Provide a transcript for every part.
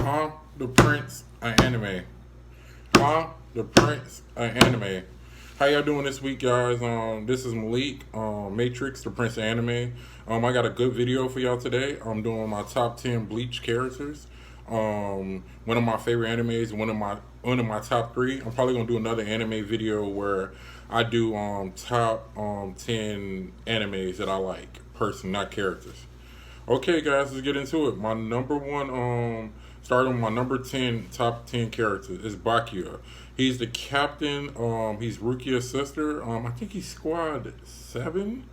The Prince of Anime. The Prince of Anime. How y'all doing this week, guys? This is Malik, Matrix, the Prince of Anime. I got a good video for y'all today. I'm doing my top 10 Bleach characters. One of my favorite animes, one of my top three. I'm probably gonna do another anime video where I do top 10 animes that I like, person, not characters. Okay, guys, let's get into it. My number one, starting with my number 10, top 10 character is Bakia. He's the captain. He's Rukia's sister. I think he's squad 7.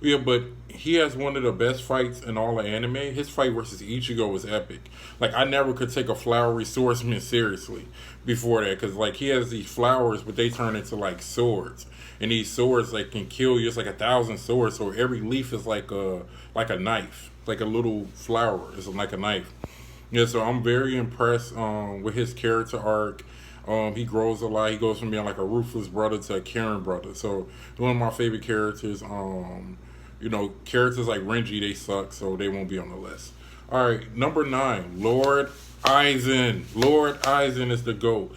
Yeah, but he has one of the best fights in all of anime. His fight versus Ichigo was epic. Like, I never could take a flowery swordsman seriously before that, because like he has these flowers, but they turn into like swords, and these swords like can kill you. It's like 1,000 swords, so every leaf is like a knife, like a little flower. It's like a knife. Yeah, so I'm very impressed with his character arc. He grows a lot. He goes from being like a ruthless brother to a caring brother. So one of my favorite characters. Characters like Renji, they suck, so they won't be on the list. All right, number 9, Lord Eisen. Lord Eisen is the GOAT.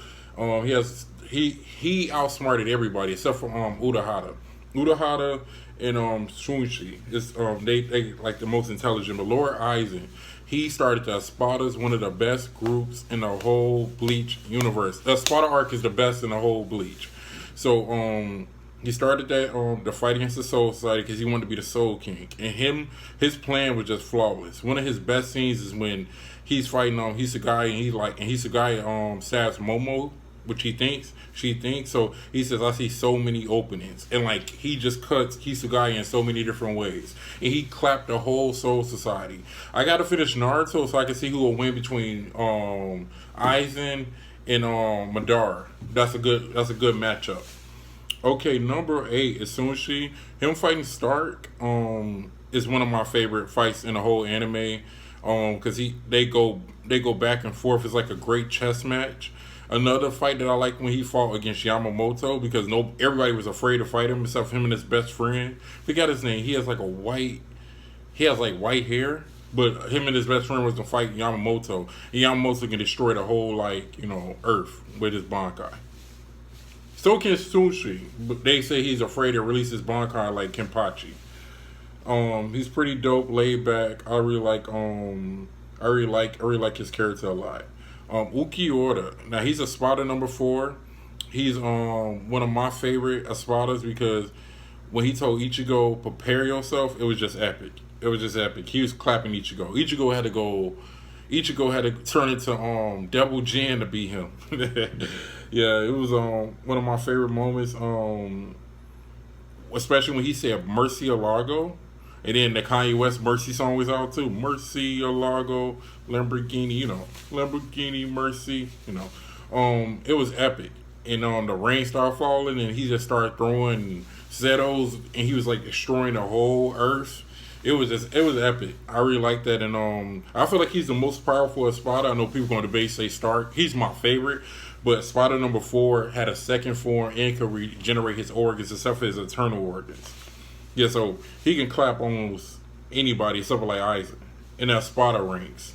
He outsmarted everybody except for Udahata. Udahata and Shunshi is they like the most intelligent. But Lord Eisen, he started the Espada, one of the best groups in the whole Bleach universe. The Espada arc is the best in the whole Bleach. So he started that the fight against the Soul Society because he wanted to be the Soul King, and his plan was just flawless. One of his best scenes is when he's fighting Hisogaya, and Hisogaya stabs Momo, which she thinks. So he says, I see so many openings, and like he just cuts Hisogaya in so many different ways, and he clapped the whole Soul Society. I gotta finish Naruto so I can see who will win between Eisen and Madara. That's a good matchup. Okay, number 8 is Sunshi. Him fighting Stark is one of my favorite fights in the whole anime. Because they go back and forth. It's like a great chess match. Another fight that I like when he fought against Yamamoto, because everybody was afraid to fight him except for him and his best friend. Forgot his name. He has white hair. But him and his best friend was to fight Yamamoto. And Yamamoto can destroy the whole Earth with his Bankai. So can Sushi, but they say he's afraid to release his Bankai like Kenpachi. He's pretty dope, laid back. I really like his character a lot. Ukiura. Now he's Espada number 4. He's one of my favorite Espadas because when he told Ichigo, prepare yourself, it was just epic. He was clapping Ichigo. Ichigo had to turn into Devil Jin to beat him. Yeah, it was one of my favorite moments. Especially when he said Mercy Alago, and then the Kanye West Mercy song was out too. Mercy Alago, Lamborghini, Lamborghini Mercy, it was epic. And the rain started falling, and he just started throwing Zetos, and he was like destroying the whole earth. It was epic. I really like that, and I feel like he's the most powerful Espada. I know people on the debate say Stark. He's my favorite, but Espada number 4 had a second form and could regenerate his organs except for his eternal organs. Yeah, so he can clap almost anybody except for like Eisen in that Espada rings.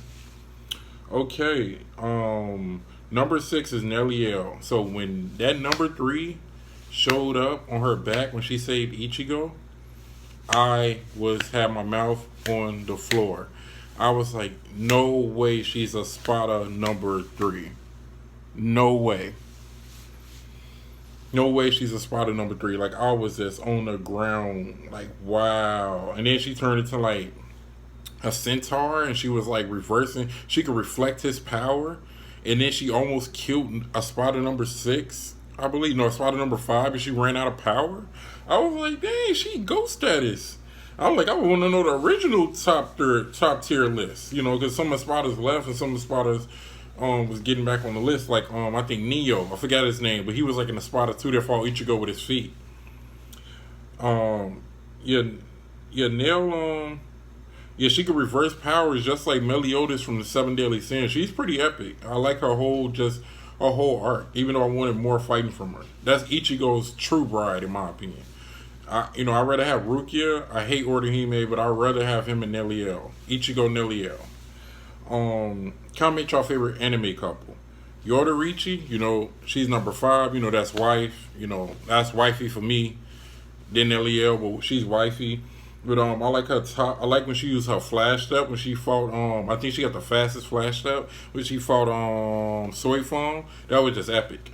Okay, number 6 is Nelliel. So when that number 3 showed up on her back when she saved Ichigo, I had my mouth on the floor. I was like, no way she's a Espada number 3. No way. No way she's a Espada number 3. Like, I was just on the ground, like, wow. And then she turned into like a centaur, and she was like reversing. She could reflect his power, and then she almost killed Espada number 6. I believe, no, Espada number 5, and she ran out of power. I was like, dang, she ghost status. I was like, I want to know the original top tier list, because some Espadas left and some Espadas was getting back on the list. Like, I think Neo, I forgot his name, but he was like in Espada 2 that fought Ichigo with his feet. Nell, she could reverse powers just like Meliodas from the 7 Deadly Sins. She's pretty epic. I like her whole arc, even though I wanted more fighting from her. That's Ichigo's true bride, in my opinion. I'd rather have Rukia. I hate Orihime, but I'd rather have him and Nelliel. Ichigo Nelliel. Comment y'all favorite anime couple. Yodorichi, she's number 5. That's wife. That's wifey for me. Then Eliel, but she's wifey. But I like her top. I like when she used her flash step when she fought. I think she got the fastest flash step when she fought Soifong. That was just epic.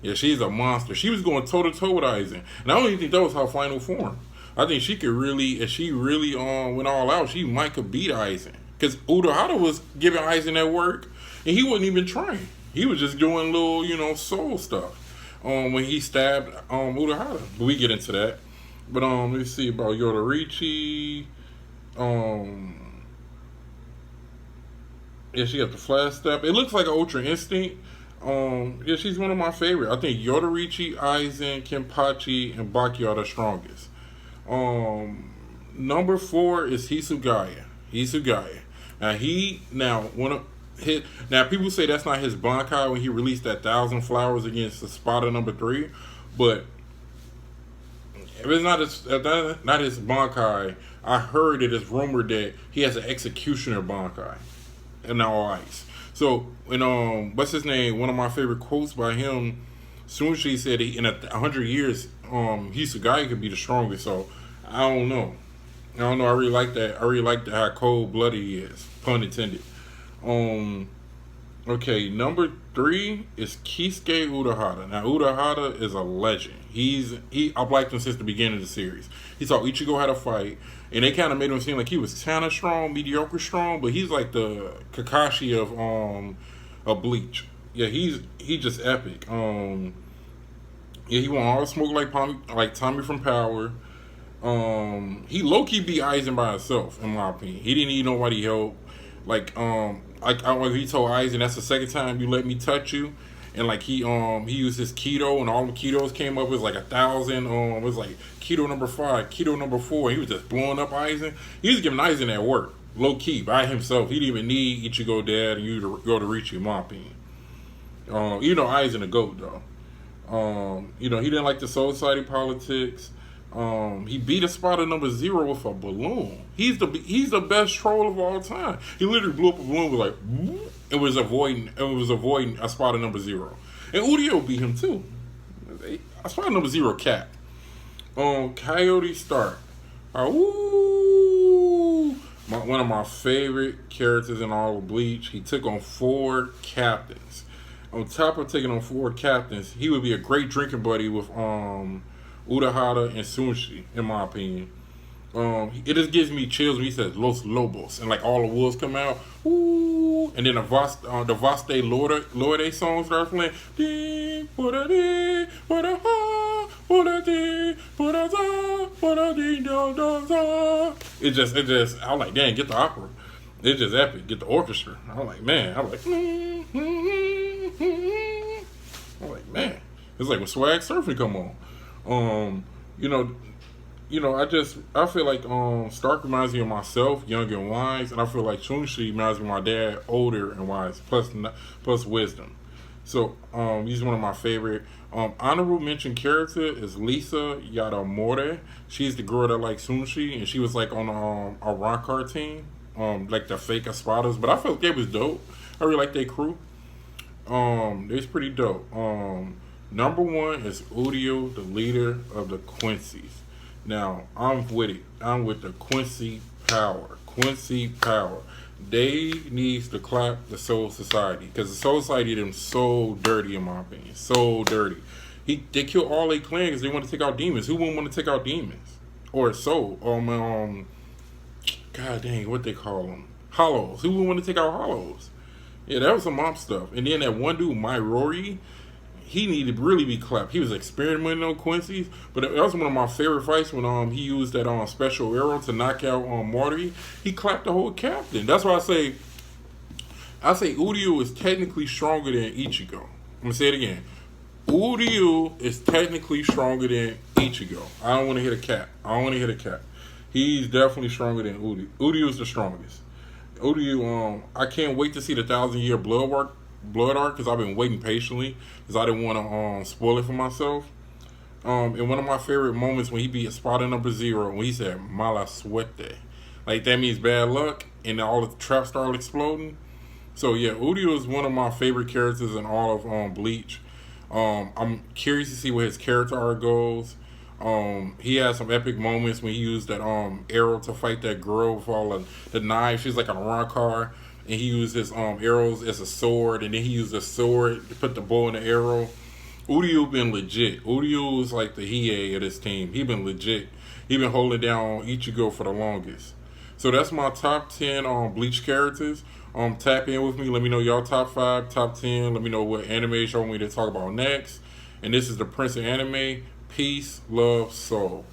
Yeah, she's a monster. She was going toe to toe with Eisen, and I don't even think that was her final form. I think she could really, if she really went all out, she might could beat Eisen. Because Udahata was giving Eisen that work, and he wasn't even trying. He was just doing little, soul stuff. When he stabbed Udahata, but we get into that. But let's see about Yodorichi. Yeah, she got the flash step. It looks like an Ultra Instinct. Yeah, she's one of my favorite. I think Yodorichi, Eisen, Kenpachi, and Bakia are the strongest. Number 4 is Hisogaya. Now people say that's not his Bankai when he released that 1,000 Flowers against the Spada number 3, but if it's not his Bankai, I heard it is rumored that he has an Executioner Bankai and all ice. So, what's his name? One of my favorite quotes by him, Sunshi said in 100 years, Hisogaya could be the strongest. So, I don't know. I really like that. I really like how cold-blooded he is. Pun intended. Okay, number 3 is Kisuke Udahata. Now, Udahata is a legend. I've liked him since the beginning of the series. He saw Ichigo had a fight, and they kind of made him seem like he was kind of strong, mediocre strong, but he's like the Kakashi of Bleach. Yeah, he just epic. Yeah, he won all the smoke like Tommy from Power. He low-key beat Eisen by himself, in my opinion. He didn't need nobody help. Like he told Eisen, that's the second time you let me touch you. And like he used his keto, and all the ketos came up. It was like 1,000. It was like keto number 5, keto number 4. And he was just blowing up Eisen. He was giving Eisen that work, low key by himself. He didn't even need Ichigo Dad and you to go to reach you, in my opinion. Eisen a goat though. He didn't like the Soul Society politics. He beat a Spada number 0 with a balloon. He's the best troll of all time. He literally blew up a balloon with like, it was avoiding a Spada number 0. And Udio beat him too. A Spada number 0 cat. Coyote Stark. One of my favorite characters in all of Bleach. He took on 4 captains. On top of taking on 4 captains, he would be a great drinking buddy with Udahata and Sunshi, in my opinion. It just gives me chills when he says Los Lobos and like all the wolves come out. Ooh, and then the Vaste Lorde song starts playing. It just I'm like, dang, get the opera. It's just epic. Get the orchestra. I'm like, man. It's like when Swag Surfing come on. I feel like Stark reminds me of myself, young and wise, and I feel like Chunshi reminds me of my dad, older and wise, plus wisdom. So he's one of my favorite. Honorable mention character is Lisa Yadamore. She's the girl that likes Chunshi, and she was like on a Rancor team, like the fake Espadas. But I felt they was dope. I really like their crew. They was pretty dope. Number 1 is Udio, the leader of the Quincy's. Now, I'm with it. I'm with the Quincy power. They needs to clap the Soul Society. Because the Soul Society them so dirty, in my opinion. So dirty. They kill all their clans because they want to take out demons. Who wouldn't want to take out demons? Or Soul. God dang, what they call them? Hollows. Who wouldn't want to take out Hollows? Yeah, that was some mom stuff. And then that one dude, Rory, he needed to really be clapped. He was experimenting on Quincy's, but that was one of my favorite fights when he used that special arrow to knock out Marty. He clapped the whole captain. That's why I say Udio is technically stronger than Ichigo. I'm gonna say it again. Udio is technically stronger than Ichigo. I don't want to hit a cap. He's definitely stronger than Udio. Udio is the strongest. Udio, I can't wait to see the 1,000-year blood arc because I've been waiting patiently because I didn't want to spoil it for myself. And one of my favorite moments when he beat Spada number 0 when he said "mala suerte," like that means bad luck, and all the traps started exploding. So yeah, Udio is one of my favorite characters in all of Bleach. I'm curious to see where his character arc goes. He had some epic moments when he used that arrow to fight that girl with all the knives. She's like on a run car, and he used his arrows as a sword, and then he used a sword to put the bow in the arrow. Udio been legit. Udio is like the Hiei of this team. He been legit. He been holding down Ichigo for the longest. So that's my top 10 Bleach characters. Tap in with me. Let me know y'all top 5, top 10. Let me know what anime you want me to talk about next. And this is the Prince of Anime. Peace, love, soul.